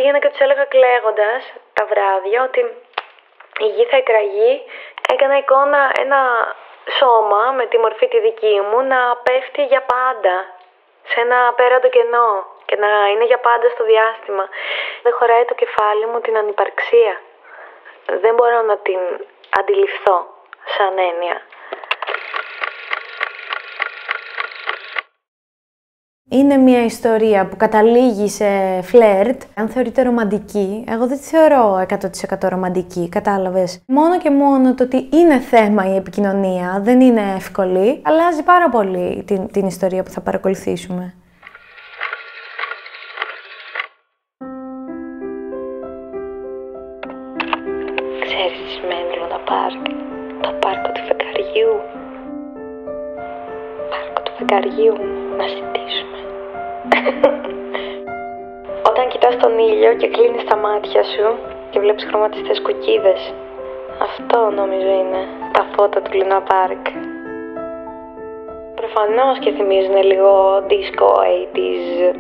πήγαινα και τους έλεγα κλαίγοντας τα βράδια ότι η γη θα εκραγεί. Έκανα εικόνα ένα σώμα με τη μορφή τη δική μου να πέφτει για πάντα σε ένα απέραντο κενό και να είναι για πάντα στο διάστημα. Δεν χωράει το κεφάλι μου την ανυπαρξία. Δεν μπορώ να την αντιληφθώ σαν έννοια. Είναι μια ιστορία που καταλήγει σε φλερτ. Αν θεωρείται ρομαντική, εγώ δεν τη θεωρώ 100% ρομαντική, κατάλαβες. Μόνο και μόνο το ότι είναι θέμα η επικοινωνία, δεν είναι εύκολη, αλλάζει πάρα πολύ την ιστορία που θα παρακολουθήσουμε. Ξέρεις τι σημαίνει Λούνα Πάρκ? Το πάρκο του φεγγαριού. Πάρκο του φεγγαριού, να ζητήσουμε. Όταν κοιτάς τον ήλιο και κλείνεις τα μάτια σου και βλέπεις χρωματιστές κουκκίδες, αυτό νομίζω είναι τα φώτα του Λούνα Πάρκ. Προφανώς και θυμίζουν λίγο disco 80s.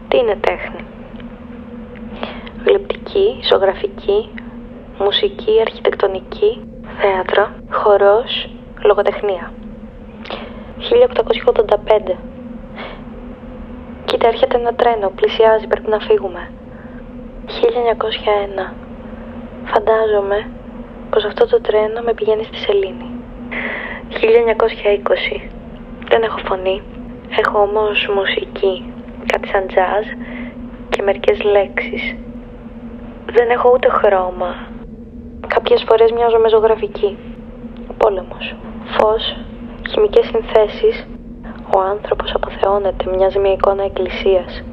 Τι είναι τέχνη? Γλυπτική, ζωγραφική, μουσική, αρχιτεκτονική, θέατρο, χορός, λογοτεχνία. 1885. Κοίτα, έρχεται ένα τρένο, πλησιάζει, πρέπει να φύγουμε. 1901. Φαντάζομαι πως αυτό το τρένο με πηγαίνει στη Σελήνη. 1920. Δεν έχω φωνή, έχω όμως μουσική. Κάτι σαν jazz και μερικές λέξεις. Δεν έχω ούτε χρώμα. Κάποιες φορές μοιάζω με ζωγραφική. Πόλεμος. Φως, χημικές συνθέσεις. Ο άνθρωπος αποθεώνεται, μοιάζει μια εικόνα εκκλησίας.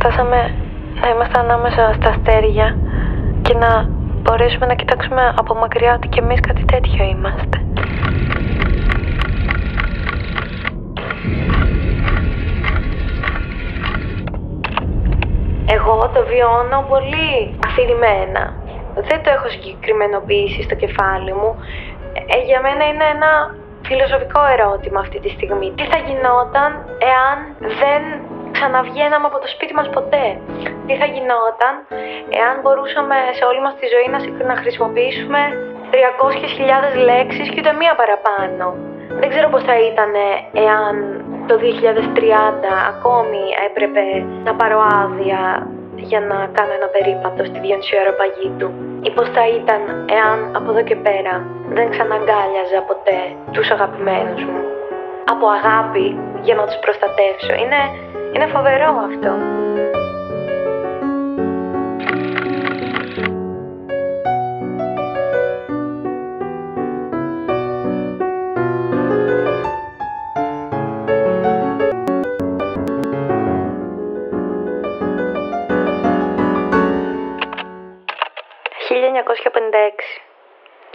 Φτάσαμε να είμαστε ανάμεσα στα αστέρια και να μπορέσουμε να κοιτάξουμε από μακριά ότι κι εμείς κάτι τέτοιο είμαστε. Εγώ το βιώνω πολύ αφηρημένα. Δεν το έχω συγκεκριμενοποιήσει στο κεφάλι μου. Για μένα είναι ένα φιλοσοφικό ερώτημα αυτή τη στιγμή. Τι θα γινόταν εάν δεν ξαναβγαίναμε από το σπίτι μας ποτέ? Τι θα γινόταν εάν μπορούσαμε σε όλη μας τη ζωή να χρησιμοποιήσουμε 300.000 λέξεις και ούτε μία παραπάνω? Δεν ξέρω πώς θα ήταν εάν το 2030 ακόμη έπρεπε να πάρω άδεια για να κάνω ένα περίπατο στη Διονυσιό Αεροπαγίτου. Ή πώς θα ήταν εάν από εδώ και πέρα δεν ξαναγκάλιαζα ποτέ τους αγαπημένους μου. Από αγάπη για να τους προστατεύσω. Είναι φοβερό αυτό.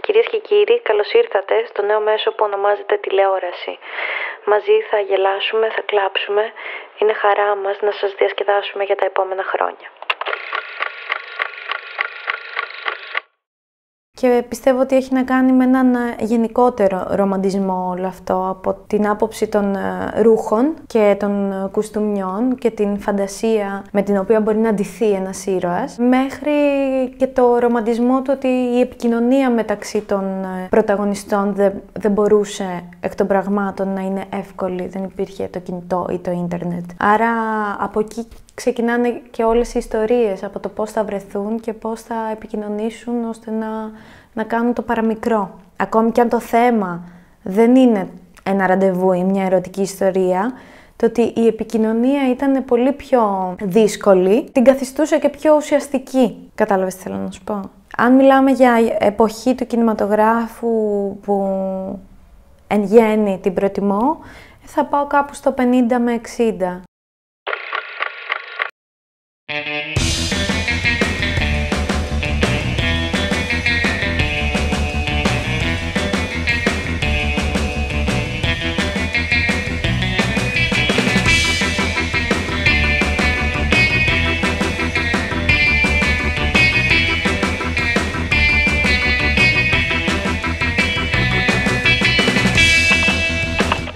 Κυρίες και κύριοι, καλώς ήρθατε στο νέο μέσο που ονομάζεται τηλεόραση. Μαζί θα γελάσουμε, θα κλάψουμε. Είναι χαρά μας να σας διασκεδάσουμε για τα επόμενα χρόνια. Και πιστεύω ότι έχει να κάνει με έναν γενικότερο ρομαντισμό όλο αυτό, από την άποψη των ρούχων και των κουστούμιών και την φαντασία με την οποία μπορεί να ντυθεί ένας ήρωας, μέχρι και το ρομαντισμό του ότι η επικοινωνία μεταξύ των πρωταγωνιστών δεν μπορούσε εκ των πραγμάτων να είναι εύκολη, δεν υπήρχε το κινητό ή το ίντερνετ. Άρα από εκεί ξεκινάνε και όλες οι ιστορίες, από το πώς θα βρεθούν και πώς θα επικοινωνήσουν ώστε να κάνουν το παραμικρό. Ακόμη και αν το θέμα δεν είναι ένα ραντεβού ή μια ερωτική ιστορία, το ότι η επικοινωνία ήταν πολύ πιο δύσκολη, την καθιστούσε και πιο ουσιαστική. Κατάλαβες τι θέλω να σου πω. Αν μιλάμε για εποχή του κινηματογράφου που εν γέννη την προτιμώ, θα πάω κάπου στο 50 με 60.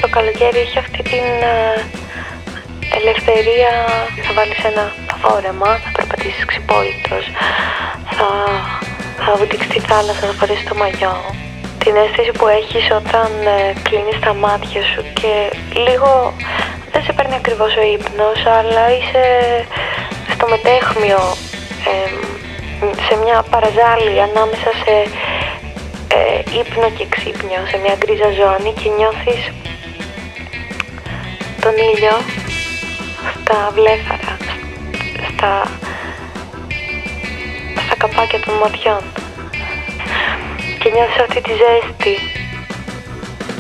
Το καλοκαίρι έχει αυτή την ελευθερία. Θα βάλεις ένα φόρεμα, θα περπατήσεις ξυπόλυτος, θα βουτήξεις τη θάλασσα, θα φορέσεις το μαγιό. Την αίσθηση που έχεις όταν κλείνεις τα μάτια σου και λίγο δεν σε παίρνει ακριβώς ο ύπνος, αλλά είσαι στο μετέχμιο, σε μια παραζάλη ανάμεσα σε ύπνο και ξύπνιο, σε μια γκρίζα ζώνη, και νιώθεις τον ήλιο στα βλέφαρα, στα καπάκια των ματιών, και νιώθεις αυτή τη ζέστη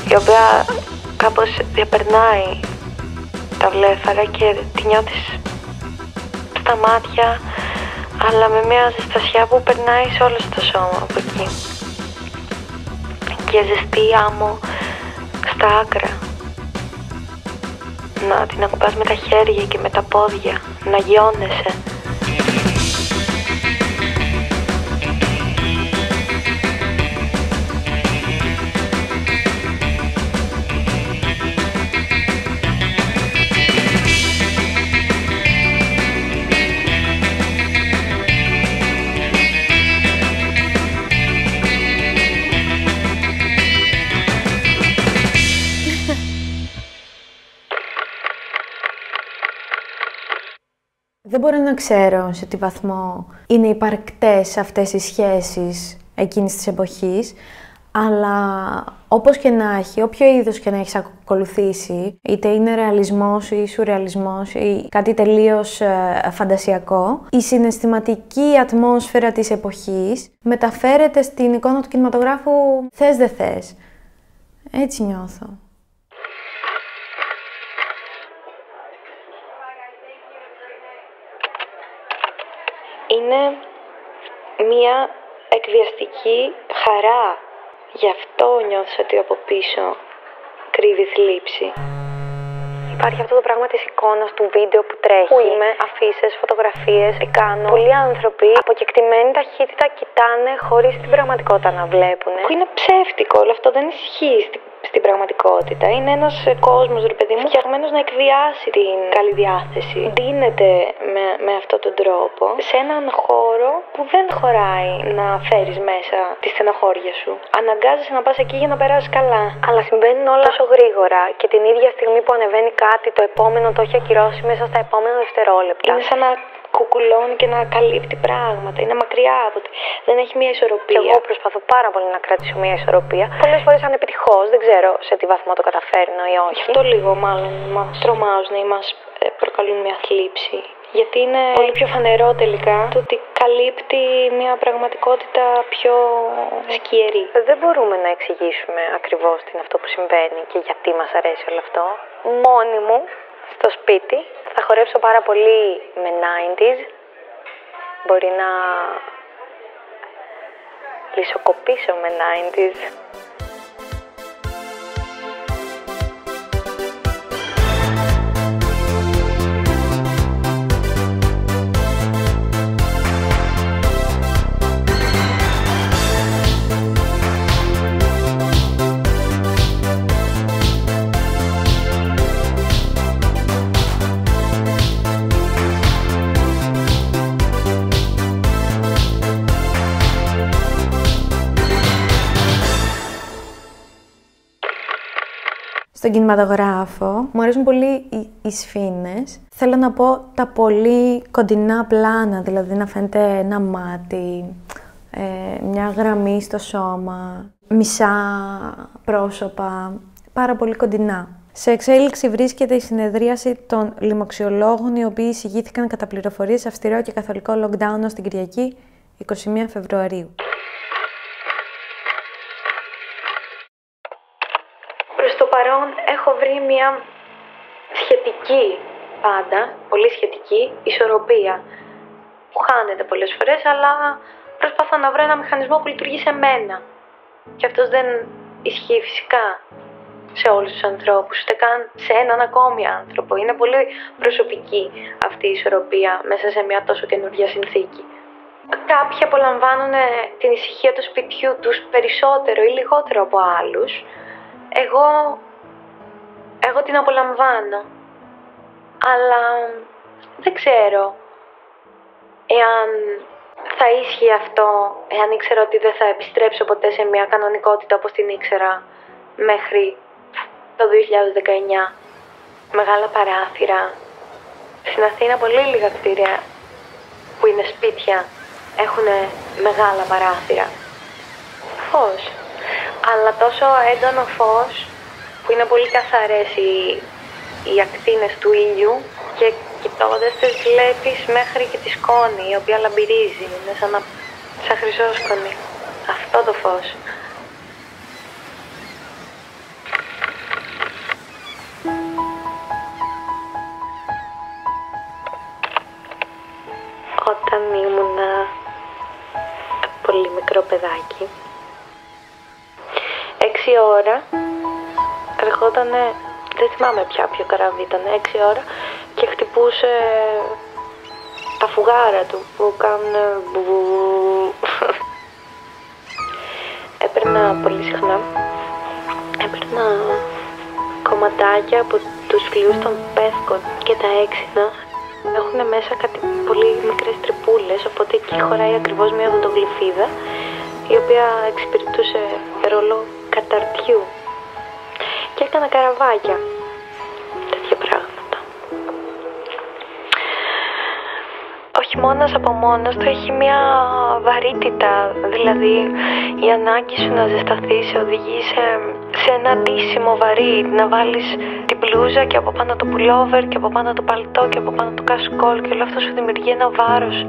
η οποία κάπως διαπερνάει τα βλέφαρα και τη νιώθεις στα μάτια, αλλά με μια ζεστασιά που περνάει σε όλο το σώμα από εκεί, και ζεστή άμμο στα άκρα. Να την ακουμπάς με τα χέρια και με τα πόδια, να γιώνεσαι. Δεν μπορώ να ξέρω σε τι βαθμό είναι υπαρκτές αυτές οι σχέσεις εκείνης της εποχής, αλλά όπως και να έχει, όποιο είδος και να έχεις ακολουθήσει, είτε είναι ρεαλισμός ή σουρεαλισμός ή κάτι τελείως φαντασιακό, η συναισθηματική ατμόσφαιρα της εποχής μεταφέρεται στην εικόνα του κινηματογράφου θες δεν θες. Έτσι νιώθω. Είναι μία εκβιαστική χαρά. Γι' αυτό νιώθεις ότι από πίσω κρύβει θλίψη. Υπάρχει αυτό το πράγμα της εικόνας του βίντεο που τρέχει. Που είμαι, αφίσες, φωτογραφίες, κάνω. Πολλοί άνθρωποι από κεκτημένη ταχύτητα κοιτάνε χωρίς την πραγματικότητα να βλέπουν. Που είναι ψεύτικο, όλο αυτό δεν ισχύει στην πραγματικότητα. Είναι ένας κόσμος, ρε παιδί μου, φτιαγμένος να εκβιάσει την καλή διάθεση. Ντύνεται με αυτόν τον τρόπο σε έναν χώρο που δεν χωράει να φέρεις μέσα τη στενοχώρια σου. Αναγκάζεσαι να πας εκεί για να περάσεις καλά. Αλλά συμβαίνουν όλα τόσο γρήγορα και την ίδια στιγμή που ανεβαίνει κάτι, το επόμενο το έχει ακυρώσει μέσα στα επόμενα δευτερόλεπτα. Είναι σαν να κουκουλώνει και να καλύπτει πράγματα. Είναι μακριά από δεν έχει μια ισορροπία. Και εγώ προσπαθώ πάρα πολύ να κρατήσω μια ισορροπία. Πολλές φορές ανεπιτυχώς, δεν ξέρω σε τι βαθμό το καταφέρνω ή όχι. Γι' αυτό λίγο μάλλον μας τρομάζουν ή μας προκαλούν μια θλίψη. Γιατί είναι πολύ πιο φανερό τελικά το ότι καλύπτει μια πραγματικότητα πιο σκιερή. Δεν μπορούμε να εξηγήσουμε ακριβώς τι είναι αυτό που συμβαίνει και γιατί μας αρέσει όλο αυτό. Μόνη μου, στο σπίτι, θα χορέψω πάρα πολύ με 90s. Μπορεί να χρυσοκοπήσω με 90s. Στον κινηματογράφο μου αρέσουν πολύ οι σφήνες. Θέλω να πω τα πολύ κοντινά πλάνα, δηλαδή να φαίνεται ένα μάτι, μια γραμμή στο σώμα, μισά πρόσωπα, πάρα πολύ κοντινά. Σε εξέλιξη βρίσκεται η συνεδρίαση των λοιμοξιολόγων, οι οποίοι εισηγήθηκαν κατά πληροφορίες αυστηρό και καθολικό lockdown ως την Κυριακή 21 Φεβρουαρίου. Προς το παρόν έχω βρει μια σχετική, πάντα, πολύ σχετική, ισορροπία που χάνεται πολλές φορές, αλλά προσπαθώ να βρω ένα μηχανισμό που λειτουργεί σε μένα. Και αυτός δεν ισχύει φυσικά σε όλους τους ανθρώπους, ούτε καν σε έναν ακόμη άνθρωπο. Είναι πολύ προσωπική αυτή η ισορροπία μέσα σε μια τόσο καινούργια συνθήκη. Κάποιοι απολαμβάνουν την ησυχία του σπιτιού τους περισσότερο ή λιγότερο από άλλους. Εγώ την απολαμβάνω, αλλά δεν ξέρω εάν θα ίσχυε αυτό, εάν ήξερα ότι δεν θα επιστρέψω ποτέ σε μια κανονικότητα όπως την ήξερα μέχρι το 2019. Μεγάλα παράθυρα. Στην Αθήνα πολύ λίγα κτίρια που είναι σπίτια έχουν μεγάλα παράθυρα. Φως. Αλλά τόσο έντονο φως που είναι πολύ καθαρές οι ακτίνες του ήλιου και κοιτώντας τις βλέπεις μέχρι και τη σκόνη η οποία λαμπυρίζει, είναι σαν χρυσόσκονη. Αυτό το φως. Όταν ήμουνα πολύ μικρό παιδάκι, 6 ώρα ερχότανε, δεν θυμάμαι ποιο καράβι ήταν, 6 ώρα και χτυπούσε τα φουγάρα του που κάνουν έπαιρνα πολύ συχνά, έπαιρνα κομματάκια από τους φλοιούς των πεύκων και τα έξινα έχουν μέσα κάτι πολύ μικρές τρυπούλες, οπότε εκεί χωράει ακριβώς μια οδοντογλυφίδα η οποία εξυπηρετούσε ρόλο καταρτιού και έκανα καραβάκια, τέτοια πράγματα. Ο χειμώνας από μόνος του έχει μια βαρύτητα, δηλαδή η ανάγκη σου να ζεσταθείς σε οδηγεί σε ένα ντύσιμο βαρύ, να βάλεις την μπλούζα και από πάνω το πουλόβερ και από πάνω το παλτό και από πάνω το κασκόλ και όλο αυτό σου δημιουργεί ένα βάρος.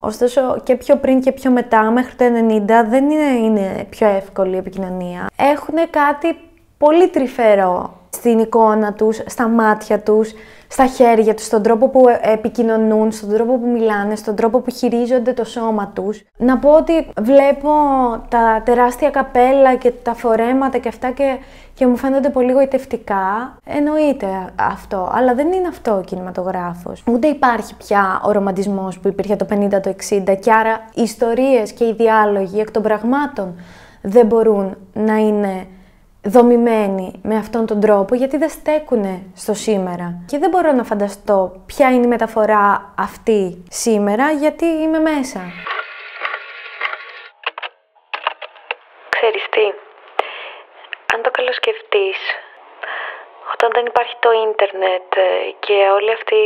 Ωστόσο και πιο πριν και πιο μετά, μέχρι το 90, δεν είναι πιο εύκολη η επικοινωνία. Έχουν κάτι πολύ τρυφερό στην εικόνα τους, στα μάτια τους, στα χέρια τους, στον τρόπο που επικοινωνούν, στον τρόπο που μιλάνε, στον τρόπο που χειρίζονται το σώμα τους. Να πω ότι βλέπω τα τεράστια καπέλα και τα φορέματα και αυτά και μου φαίνονται πολύ γοητευτικά. Εννοείται αυτό, αλλά δεν είναι αυτό ο κινηματογράφος. Ούτε υπάρχει πια ο ρομαντισμός που υπήρχε το 50, το 60 και άρα οι ιστορίες και οι διάλογοι εκ των πραγμάτων δεν μπορούν να είναι δομημένοι με αυτόν τον τρόπο γιατί δεν στέκουνε στο σήμερα. Και δεν μπορώ να φανταστώ ποια είναι η μεταφορά αυτή σήμερα γιατί είμαι μέσα. Ξέρεις τι, αν το καλοσκεφτείς, όταν δεν υπάρχει το ίντερνετ και όλη αυτή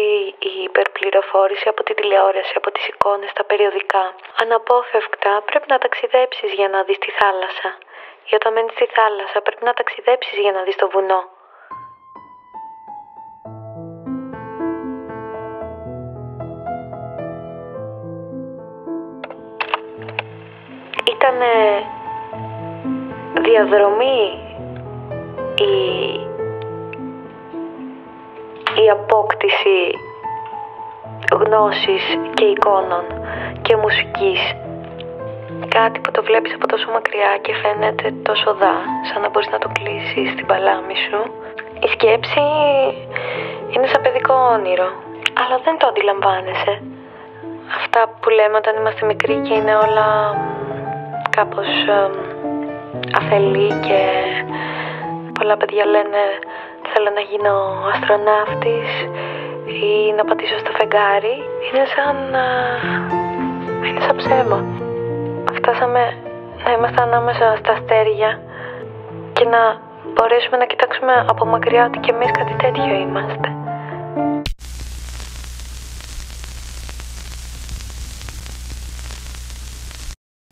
η υπερπληροφόρηση από τη τηλεόραση, από τις εικόνες, τα περιοδικά, αναπόφευκτα πρέπει να ταξιδέψεις για να δεις τη θάλασσα. Ή όταν μένεις στη θάλασσα πρέπει να ταξιδέψεις για να δεις το βουνό. Ήτανε διαδρομή η απόκτηση γνώσης και εικόνων και μουσικής. Κάτι που το βλέπεις από τόσο μακριά και φαίνεται τόσο δά, σαν να μπορείς να το κλείσεις στην παλάμη σου. Η σκέψη είναι σαν παιδικό όνειρο, αλλά δεν το αντιλαμβάνεσαι. Αυτά που λέμε όταν είμαστε μικροί και είναι όλα κάπως αφελή και πολλά παιδιά λένε θέλω να γίνω αστροναύτης ή να πατήσω στο φεγγάρι. Είναι σαν ψέμα. Φτάσαμε να είμαστε ανάμεσα στα αστέρια και να μπορέσουμε να κοιτάξουμε από μακριά ότι κι εμείς κάτι τέτοιο είμαστε.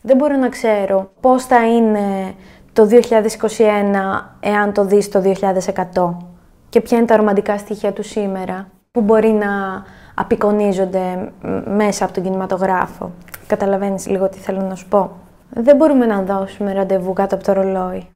Δεν μπορώ να ξέρω πώς θα είναι το 2021 εάν το δεις το 2100 και ποια είναι τα ρομαντικά στοιχεία του σήμερα που μπορεί να απεικονίζονται μέσα από τον κινηματογράφο. Καταλαβαίνεις λίγο τι θέλω να σου πω. Δεν μπορούμε να δώσουμε ραντεβού κάτω από το ρολόι.